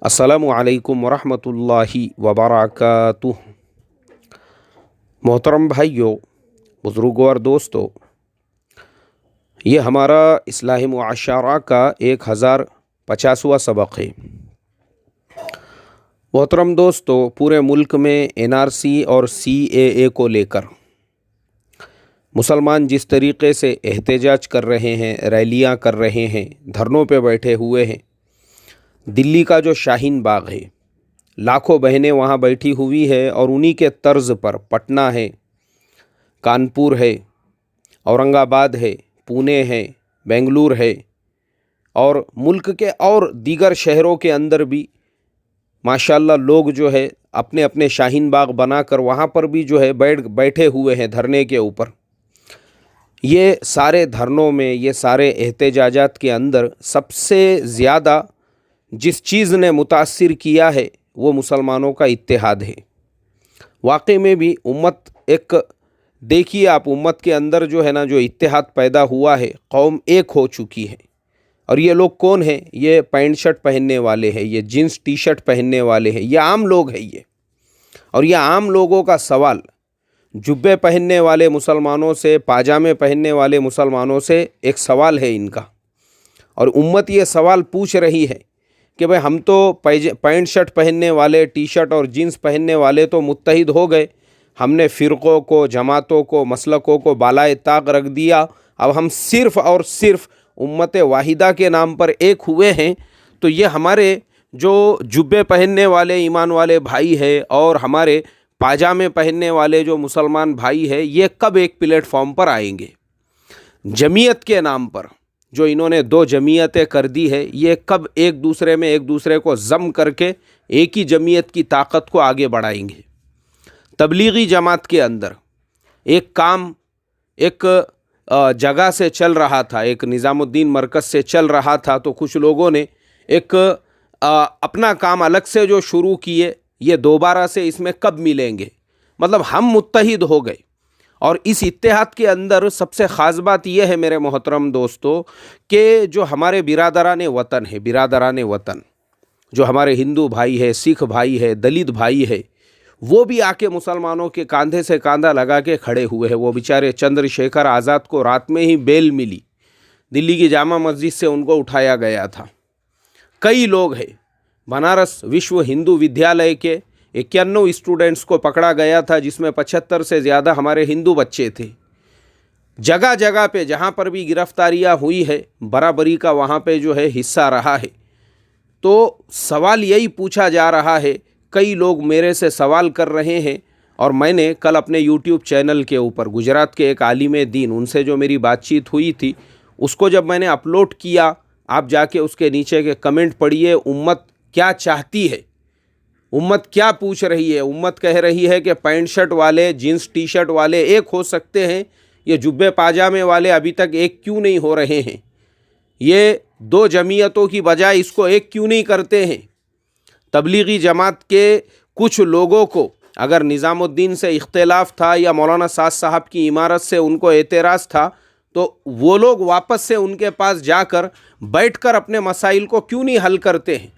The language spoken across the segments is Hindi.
अस्सलामु अलैकुम वरहमतुल्लाहि वबरकातुह। मोहतरम भाइयों, बुज़ुर्गों और दोस्तों, ये हमारा इस्लाही मुआशरा का 1050वां सबक है। मोहतरम दोस्तों, पूरे मुल्क में NRC और CAA को लेकर मुसलमान जिस तरीक़े से एहतजाज कर रहे हैं, रैलियां कर रहे हैं, धरनों पे बैठे हुए हैं। दिल्ली का जो शाहीन बाग है, लाखों बहनें वहाँ बैठी हुई है और उन्हीं के तर्ज़ पर पटना है, कानपुर है, औरंगाबाद है, पुणे है, बेंगलुरु है और मुल्क के और दीगर शहरों के अंदर भी माशाल्लाह लोग जो है अपने अपने शाहीन बाग बनाकर वहाँ पर भी जो है बैठे हुए हैं धरने के ऊपर। ये सारे धरनों में, ये सारे एहतजाजात के अंदर सबसे ज़्यादा जिस चीज़ ने मुतासिर किया है वो मुसलमानों का इत्तेहाद है। वाकई में भी उम्मत एक, देखिए आप, उम्मत के अंदर जो है ना, जो इत्तेहाद पैदा हुआ है, कौम एक हो चुकी है। और ये लोग कौन हैं? ये पैंट शर्ट पहनने वाले हैं, ये जीन्स टी शर्ट पहनने वाले हैं, ये आम लोग हैं ये। और ये आम लोगों का सवाल जुब्बे पहनने वाले मुसलमानों से, पाजामे पहनने वाले मुसलमानों से एक सवाल है इनका। और उम्मत ये सवाल पूछ रही है कि भाई हम तो पैंट शर्ट पहनने वाले, टी शर्ट और जीन्स पहनने वाले तो मुत्तहिद हो गए, हमने फ़िरक़ों को, जमातों को, मसलकों को बालाए ताक रख दिया, अब हम सिर्फ़ और सिर्फ उम्मत वाहिदा के नाम पर एक हुए हैं। तो ये हमारे जो जुब्बे पहनने वाले ईमान वाले भाई है और हमारे पाजामे पहनने वाले जो मुसलमान भाई है, ये कब एक प्लेटफॉर्म पर आएंगे? जमीयत के नाम पर जो इन्होंने दो जमीयतें कर दी है, ये कब एक दूसरे को जम करके एक ही जमीयत की ताकत को आगे बढ़ाएंगे? तबलीगी जमात के अंदर एक काम एक जगह से चल रहा था, एक निज़ामुद्दीन मरकज़ से चल रहा था, तो कुछ लोगों ने एक अपना काम अलग से जो शुरू किए, ये दोबारा से इसमें कब मिलेंगे? मतलब हम मुत्तहिद हो गए। और इस इत्तेहाद के अंदर सबसे ख़ास बात यह है मेरे मोहतरम दोस्तों कि जो हमारे बिरादरान वतन है, बिरादरान वतन जो हमारे हिंदू भाई है, सिख भाई है, दलित भाई है, वो भी आके मुसलमानों के कंधे से कंधा लगा के खड़े हुए हैं। वो बेचारे चंद्रशेखर आज़ाद को रात में ही बेल मिली, दिल्ली की जामा मस्जिद से उनको उठाया गया था। कई लोग हैं, बनारस विश्व हिंदू विद्यालय के 91 स्टूडेंट्स को पकड़ा गया था, जिसमें 75 से ज़्यादा हमारे हिंदू बच्चे थे। जगह जगह पे जहाँ पर भी गिरफ्तारियाँ हुई है, बराबरी का वहाँ पे जो है हिस्सा रहा है। तो सवाल यही पूछा जा रहा है, कई लोग मेरे से सवाल कर रहे हैं और मैंने कल अपने YouTube चैनल के ऊपर गुजरात के एक आलिम दीन, उनसे जो मेरी बातचीत हुई थी, उसको जब मैंने अपलोड किया, आप जाके उसके नीचे के कमेंट पढ़िए। उम्मत क्या चाहती है, उम्मत क्या पूछ रही है। उम्मत कह रही है कि पैंट शर्ट वाले, जीन्स टी शर्ट वाले एक हो सकते हैं, ये जुब्बे पाजामे वाले अभी तक एक क्यों नहीं हो रहे हैं? ये दो जमीयतों की बजाय इसको एक क्यों नहीं करते हैं? तबलीगी जमात के कुछ लोगों को अगर निज़ामुद्दीन से इख्तिलाफ था या मौलाना साद साहब की इमारत से उनको एतराज़ था, तो वो लोग वापस से उनके पास जाकर बैठकर अपने मसाइल को क्यों नहीं हल करते हैं?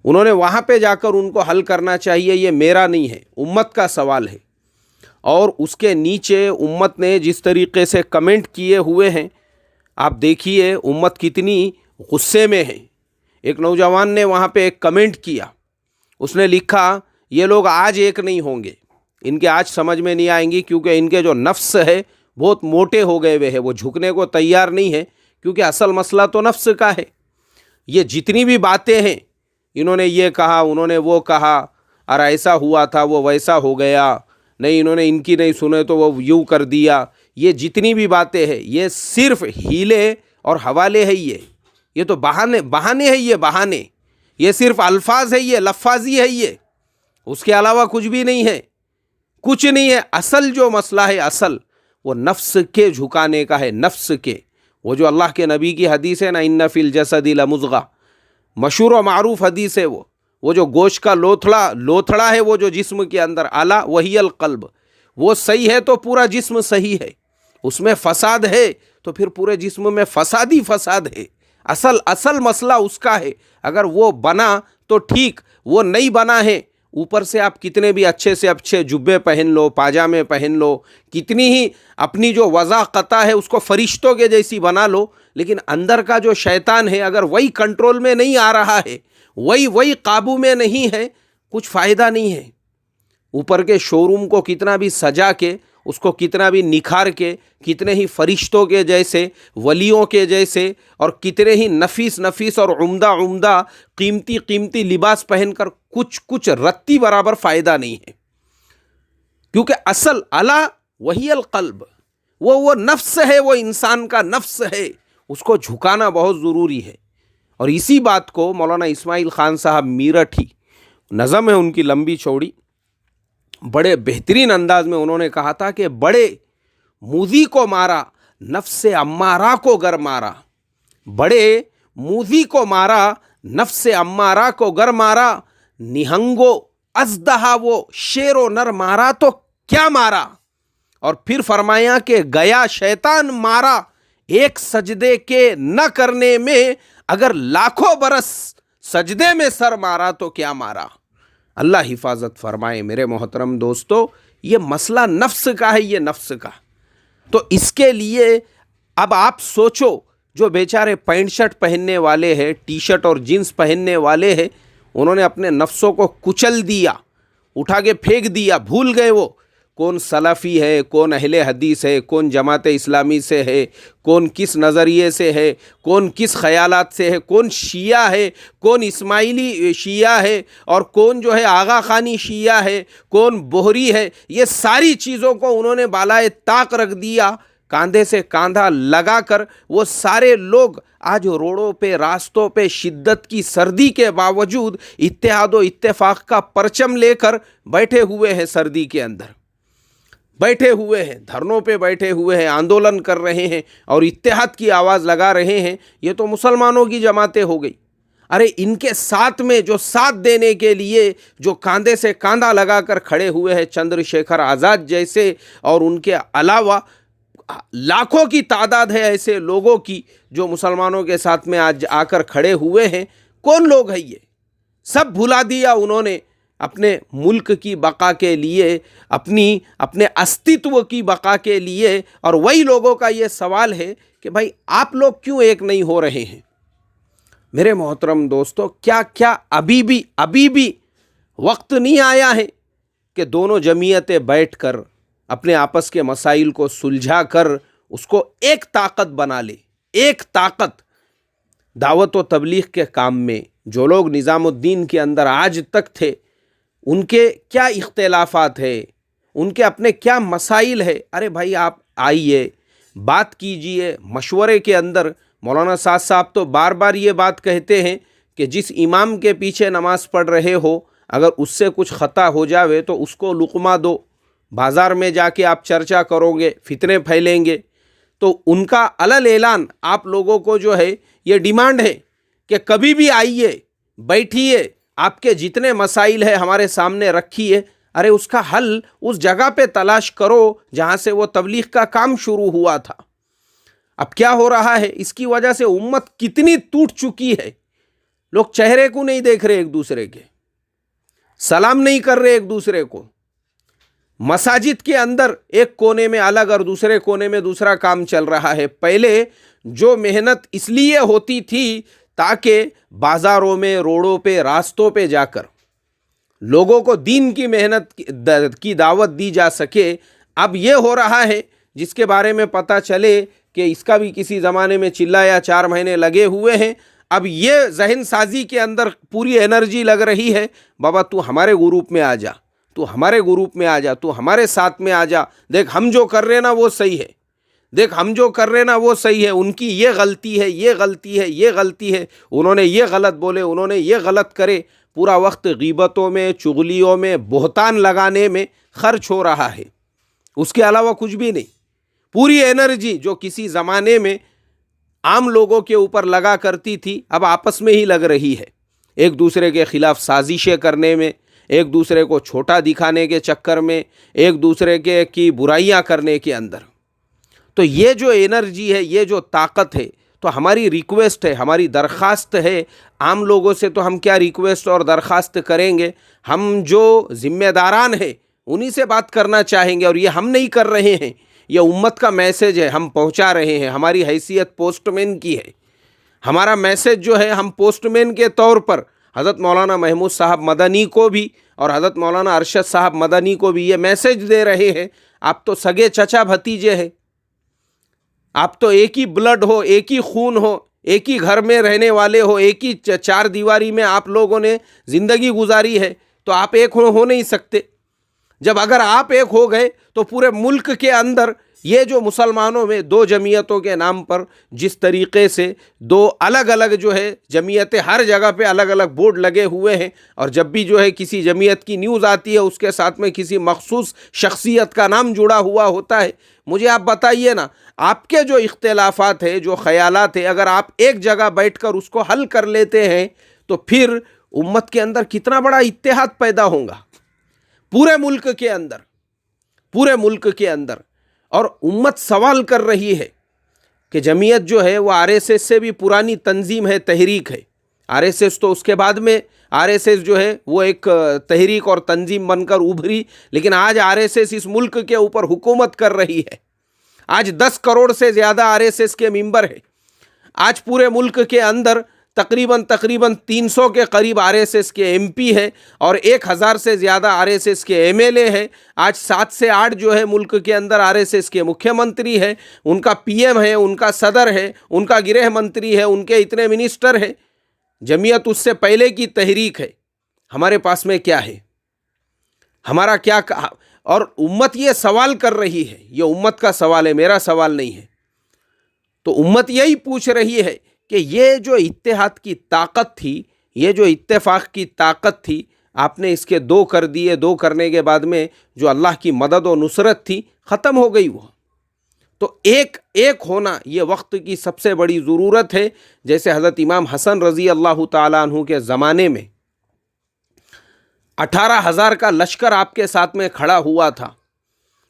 उन्होंने वहाँ पे जाकर उनको हल करना चाहिए। ये मेरा नहीं है, उम्मत का सवाल है। और उसके नीचे उम्मत ने जिस तरीक़े से कमेंट किए हुए हैं, आप देखिए उम्मत कितनी गुस्से में है। एक नौजवान ने वहाँ पे एक कमेंट किया, उसने लिखा, ये लोग आज एक नहीं होंगे, इनके आज समझ में नहीं आएंगी, क्योंकि इनके जो नफ्स है बहुत मोटे हो गए हुए हैं, वो झुकने को तैयार नहीं है, क्योंकि असल मसला तो नफ्स का है। ये जितनी भी बातें हैं, इन्होंने ये कहा, उन्होंने वो कहा, और ऐसा हुआ था, वो वैसा हो गया, नहीं इन्होंने इनकी नहीं सुने तो वो यूँ कर दिया, ये जितनी भी बातें हैं, ये सिर्फ हीले और हवाले है। ये तो बहाने है, ये बहाने, ये सिर्फ अल्फाज है, ये लफ्फाजी है, ये उसके अलावा कुछ भी नहीं है, कुछ नहीं है। असल जो मसला है, असल वो नफ्स के झुकाने का है, नफ्स के। वो जो अल्लाह के नबी की हदीस है ना, इन्ना फिल जसदी लमुज़गा, मशहूर और मारूफ हदीस है। वो जो गोश्त का लोथड़ा है, वो जो जिस्म के अंदर, आला वही अल क़ल्ब, वो सही है तो पूरा जिस्म सही है। उसमें फसाद है तो फिर पूरे जिस्म में फसाद ही फसाद है। असल मसला उसका है। अगर वो बना तो ठीक वो नहीं बना है, ऊपर से आप कितने भी अच्छे से अच्छे जुब्बे पहन लो, पाजामे पहन लो, कितनी ही अपनी जो वज़ाक़ता है उसको फरिश्तों के जैसी बना लो, लेकिन अंदर का जो शैतान है अगर वही कंट्रोल में नहीं आ रहा है, वही काबू में नहीं है, कुछ फ़ायदा नहीं है। ऊपर के शोरूम को कितना भी सजा के, उसको कितना भी निखार के, कितने ही फरिश्तों के जैसे, वलियों के जैसे और कितने ही नफीस और उम्दा कीमती लिबास पहनकर कुछ रत्ती बराबर फ़ायदा नहीं है। क्योंकि असल अला वही अल क़ल्ब, वो नफ्स है, वो इंसान का नफ्स है, उसको झुकाना बहुत ज़रूरी है। और इसी बात को मौलाना इस्माइल ख़ान साहब मीरठी, नज़म है उनकी लंबी चौड़ी, बड़े बेहतरीन अंदाज में उन्होंने कहा था कि बड़े मूजी को मारा नफ्से अम्मारा को गर मारा, बड़े मूजी को मारा नफ्से अम्मारा को गर मारा, निहंगो अजदहा वो शेरो नर मारा तो क्या मारा। और फिर फरमाया कि गया शैतान मारा एक सजदे के न करने में, अगर लाखों बरस सजदे में सर मारा तो क्या मारा। अल्लाह हिफाजत फरमाए। मेरे मोहतरम दोस्तों, ये मसला नफ्स का है, ये नफ्स का। तो इसके लिए अब आप सोचो, जो बेचारे पैंट शर्ट पहनने वाले हैं, टी शर्ट और जीन्स पहनने वाले हैं, उन्होंने अपने नफ्सों को कुचल दिया, उठा के फेंक दिया, भूल गए वो कौन सलाफ़ी है, कौन अहले हदीस है, कौन जमात इस्लामी से है, कौन किस नज़रिए से है, कौन किस ख़यालात से है, कौन शिया है, कौन इस्माइली शिया है और कौन जो है आगा खानी शिया है, कौन बोहरी है। ये सारी चीज़ों को उन्होंने बालाए ताक रख दिया, कांधे से कांधा लगाकर। वो सारे लोग आज रोडों पे, रास्तों पे शिद्दत की सर्दी के बावजूद इत्तेहाद व इत्तेफाक का परचम लेकर बैठे हुए हैं, सर्दी के अंदर बैठे हुए हैं, धरनों पे बैठे हुए हैं, आंदोलन कर रहे हैं और इत्तेहाद की आवाज़ लगा रहे हैं। ये तो मुसलमानों की जमातें हो गई। अरे इनके साथ में जो साथ देने के लिए जो कांधे से कांधा लगाकर खड़े हुए हैं, चंद्रशेखर आज़ाद जैसे, और उनके अलावा लाखों की तादाद है ऐसे लोगों की जो मुसलमानों के साथ में आज आकर खड़े हुए हैं। कौन लोग हैं ये? सब भुला दिया उन्होंने अपने मुल्क की बका के लिए, अपने अस्तित्व की बका के लिए। और वही लोगों का ये सवाल है कि भाई आप लोग क्यों एक नहीं हो रहे हैं। मेरे मोहतरम दोस्तों, क्या अभी भी वक्त नहीं आया है कि दोनों जमीयतें बैठकर अपने आपस के मसाइल को सुलझा कर उसको एक ताकत बना ले। एक ताकत दावत व तबलीग के काम में जो लोग निज़ामुद्दीन के अंदर आज तक थे, उनके क्या इख्तिलाफ़ात है, उनके अपने क्या मसाइल है। अरे भाई आप आइए, बात कीजिए मशवरे के अंदर। मौलाना साद साहब तो बार बार ये बात कहते हैं कि जिस इमाम के पीछे नमाज़ पढ़ रहे हो, अगर उससे कुछ ख़ता हो जावे तो उसको लुक़मा दो। बाज़ार में जाके आप चर्चा करोगे, फितने फैलेंगे। तो उनका अलल ऐलान आप लोगों को जो है ये डिमांड है कि कभी भी आइए, बैठिए, आपके जितने मसाइल है हमारे सामने रखिए। अरे उसका हल उस जगह पे तलाश करो जहाँ से वो तबलीग का काम शुरू हुआ था। अब क्या हो रहा है, इसकी वजह से उम्मत कितनी टूट चुकी है। लोग चेहरे को नहीं देख रहे एक दूसरे के, सलाम नहीं कर रहे एक दूसरे को। मसाजिद के अंदर एक कोने में अलग और दूसरे कोने में दूसरा काम चल रहा है। पहले जो मेहनत इसलिए होती थी ताकि बाज़ारों में, रोडों पे, रास्तों पे जाकर लोगों को दीन की मेहनत की दावत दी जा सके। अब ये हो रहा है जिसके बारे में पता चले कि इसका भी किसी ज़माने में चिल्लाया 4 महीने लगे हुए हैं। अब ये जहन साजी के अंदर पूरी एनर्जी लग रही है, बाबा तू हमारे ग्रुप में आ जा, तू हमारे ग्रुप में आ जा, तू हमारे साथ में आ जा। देख हम जो कर रहे हैं ना वो सही है, देख हम जो कर रहे हैं ना वो सही है, उनकी ये गलती है, ये गलती है, ये गलती है, उन्होंने ये गलत बोले, उन्होंने ये गलत करे। पूरा वक्त गीबतों में, चुगलियों में, बोहतान लगाने में खर्च हो रहा है, उसके अलावा कुछ भी नहीं। पूरी एनर्जी जो किसी ज़माने में आम लोगों के ऊपर लगा करती थी, अब आपस में ही लग रही है, एक दूसरे के ख़िलाफ़ साजिशें करने में, एक दूसरे को छोटा दिखाने के चक्कर में, एक दूसरे की बुराइयां करने के अंदर। तो ये जो एनर्जी है, ये जो ताकत है, तो हमारी रिक्वेस्ट है, हमारी दरख्वास्त है, आम लोगों से तो हम क्या रिक्वेस्ट और दरख्वास्त करेंगे, हम जो ज़िम्मेदारान हैं उन्हीं से बात करना चाहेंगे। और ये हम नहीं कर रहे हैं, ये उम्मत का मैसेज है, हम पहुंचा रहे हैं। हमारी हैसियत पोस्टमैन की है, हमारा मैसेज जो है हम पोस्टमैन के तौर पर हज़रत मौलाना महमूद साहब मदनी को भी और हज़रत मौलाना अरशद साहब मदनी को भी ये मैसेज दे रहे हैं, आप तो सगे चचा भतीजे हैं, आप तो एक ही ब्लड हो, एक ही खून हो, एक ही घर में रहने वाले हो, एक ही चार दीवारी में आप लोगों ने ज़िंदगी गुजारी है, तो आप एक हो नहीं सकते। जब अगर आप एक हो गए तो पूरे मुल्क के अंदर ये जो मुसलमानों में दो जमीयतों के नाम पर जिस तरीक़े से दो अलग अलग जो है जमीयतें, हर जगह पे अलग अलग बोर्ड लगे हुए हैं, और जब भी जो है किसी जमीयत की न्यूज़ आती है उसके साथ में किसी मखसूस शख्सियत का नाम जुड़ा हुआ होता है। मुझे आप बताइए ना, आपके जो इख्तिलाफ़ात है, जो ख़यालात है, अगर आप एक जगह बैठकर उसको हल कर लेते हैं तो फिर उम्मत के अंदर कितना बड़ा इत्तेहाद पैदा होगा पूरे मुल्क के अंदर, पूरे मुल्क के अंदर। और उम्मत सवाल कर रही है कि जमीयत जो है वो आरएसएस से भी पुरानी तंजीम है, तहरीक है। आरएसएस तो उसके बाद में आरएसएस जो है वो एक तहरीक और तंजीम बनकर उभरी, लेकिन आज आरएसएस इस मुल्क के ऊपर हुकूमत कर रही है। आज 10 करोड़ से ज़्यादा आरएसएस के मेंबर है। आज पूरे मुल्क के अंदर तकरीबन 300 के करीब आरएसएस के एमपी है और 1000 से ज़्यादा आरएसएस के एमएलए है। आज 7 से 8 जो है मुल्क के अंदर आरएसएस के मुख्यमंत्री है, उनका पीएम है, उनका सदर है, उनका गृह मंत्री है, उनके इतने मिनिस्टर है। जमीयत उससे पहले की तहरीक है। हमारे पास में क्या है, हमारा क्या और उम्मत ये सवाल कर रही है, ये उम्मत का सवाल है, मेरा सवाल नहीं है। तो उम्मत यही पूछ रही है कि ये जो इत्तेहाद की ताकत थी, ये जो इत्तेफाक की ताकत थी, आपने इसके 2 कर दिए। 2 करने के बाद में जो अल्लाह की मदद और नुसरत थी ख़त्म हो गई वो। तो एक होना ये वक्त की सबसे बड़ी ज़रूरत है। जैसे हज़रत इमाम हसन रज़ी अल्लाह ताला अन्हु के ज़माने में 18,000 का लश्कर आपके साथ में खड़ा हुआ था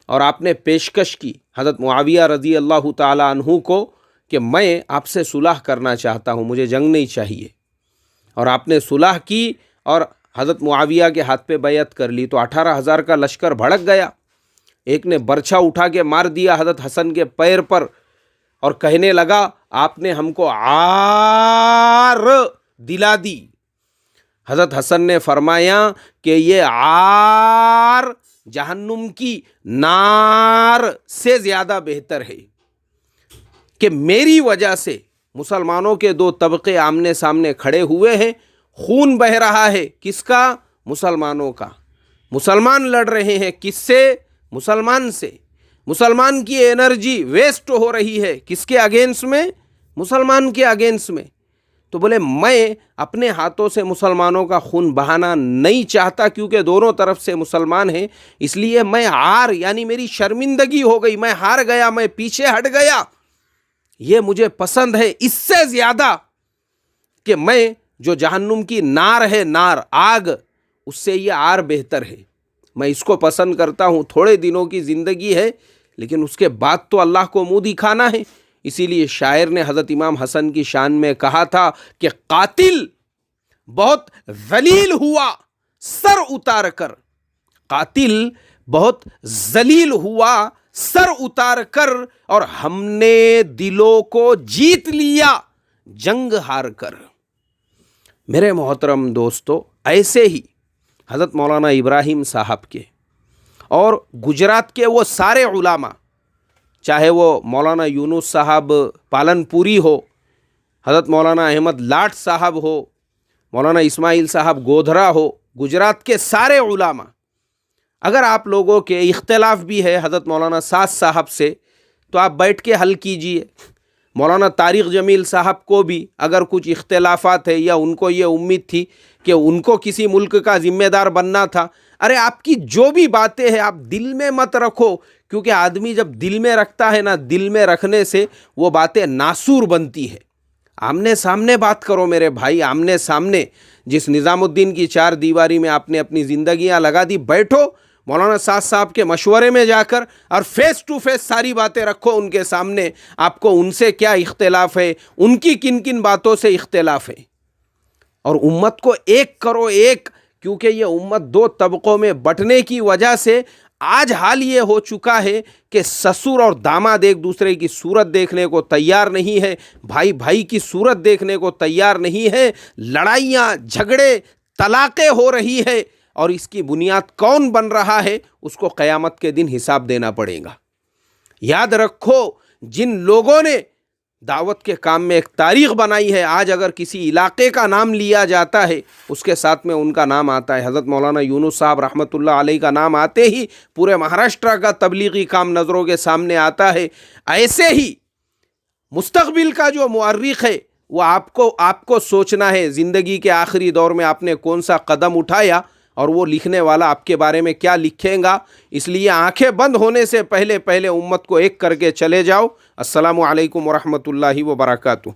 और आपने पेशकश की हज़रत मुआविया रज़ी अल्लाह ताला अन्हु को कि मैं आपसे सुलह करना चाहता हूँ, मुझे जंग नहीं चाहिए। और आपने सुलह की और हज़रत मुआविया के हाथ पे बैयत कर ली। तो 18,000 का लश्कर भड़क गया। एक ने बर्छा उठा के मार दिया हज़रत हसन के पैर पर और कहने लगा, आपने हमको आर दिला दी। हज़रत हसन ने फरमाया कि ये आर जहन्नुम की नार से ज़्यादा बेहतर है कि मेरी वजह से मुसलमानों के 2 तबके आमने सामने खड़े हुए हैं, खून बह रहा है। किसका? मुसलमानों का। मुसलमान लड़ रहे हैं किससे? मुसलमान से। मुसलमान की एनर्जी वेस्ट हो रही है किसके अगेंस्ट में? मुसलमान के अगेंस्ट में। तो बोले मैं अपने हाथों से मुसलमानों का खून बहाना नहीं चाहता, क्योंकि दोनों तरफ से मुसलमान हैं, इसलिए मैं हार, यानी मेरी शर्मिंदगी हो गई, मैं हार गया, मैं पीछे हट गया, ये मुझे पसंद है इससे ज़्यादा कि मैं जो जहन्नुम की नार है, नार आग, उससे ये आर बेहतर है, मैं इसको पसंद करता हूँ। थोड़े दिनों की ज़िंदगी है, लेकिन उसके बाद तो अल्लाह को मुँह दिखाना है। इसीलिए शायर ने हज़रत इमाम हसन की शान में कहा था कि कातिल बहुत ज़लील हुआ सर उतार कर, कातिल बहुत ज़लील हुआ सर उतार कर, और हमने दिलों को जीत लिया जंग हार कर। मेरे मोहतरम दोस्तों, ऐसे ही हज़रत मौलाना इब्राहिम साहब के और गुजरात के वो सारे उलामा, चाहे वो मौलाना यूनुस साहब पालनपुरी हो, हज़रत मौलाना अहमद लाट साहब हो, मौलाना इस्माइल साहब गोधरा हो, गुजरात के सारे उलामा, अगर आप लोगों के इख्तिलाफ भी है हज़रत मौलाना साद साहब से, तो आप बैठ के हल कीजिए। मौलाना तारिक जमील साहब को भी अगर कुछ इख्तिलाफात है या उनको ये उम्मीद थी कि उनको किसी मुल्क का ज़िम्मेदार बनना था, अरे आपकी जो भी बातें हैं आप दिल में मत रखो, क्योंकि आदमी जब दिल में रखता है ना, दिल में रखने से वो बातें नासूर बनती है। आमने सामने बात करो मेरे भाई, आमने सामने। जिस निज़ामुद्दीन की 4 दीवारी में आपने अपनी ज़िंदगियां लगा दी, बैठो मौलाना साद साहब के मशवरे में जाकर और फेस टू फेस सारी बातें रखो उनके सामने, आपको उनसे क्या इख्तिलाफ है, उनकी किन किन बातों से इख्तिलाफ है। और उम्मत को एक करो, एक, क्योंकि ये उम्मत दो तबकों में बंटने की वजह से आज हाल ये हो चुका है कि ससुर और दामाद एक दूसरे की सूरत देखने को तैयार नहीं है, भाई भाई की सूरत देखने को तैयार नहीं है, लड़ाइयाँ झगड़े तलाक़ें हो रही है। और इसकी बुनियाद कौन बन रहा है, उसको क़यामत के दिन हिसाब देना पड़ेगा। याद रखो, जिन लोगों ने दावत के काम में एक तारीख बनाई है, आज अगर किसी इलाके का नाम लिया जाता है उसके साथ में उनका नाम आता है। हज़रत मौलाना यूनुस साहब रहमतुल्लाह अलैह का नाम आते ही पूरे महाराष्ट्र का तबलीगी काम नज़रों के सामने आता है। ऐसे ही मुस्तक़बिल का जो मुअर्रिख़ है वो आपको सोचना है, ज़िंदगी के आखिरी दौर में आपने कौन सा कदम उठाया और वो लिखने वाला आपके बारे में क्या लिखेगा। इसलिए आंखें बंद होने से पहले पहले उम्मत को एक करके चले जाओ। अस्सलामु अलैकुम वरहमतुल्लाहि वबरकातुहू।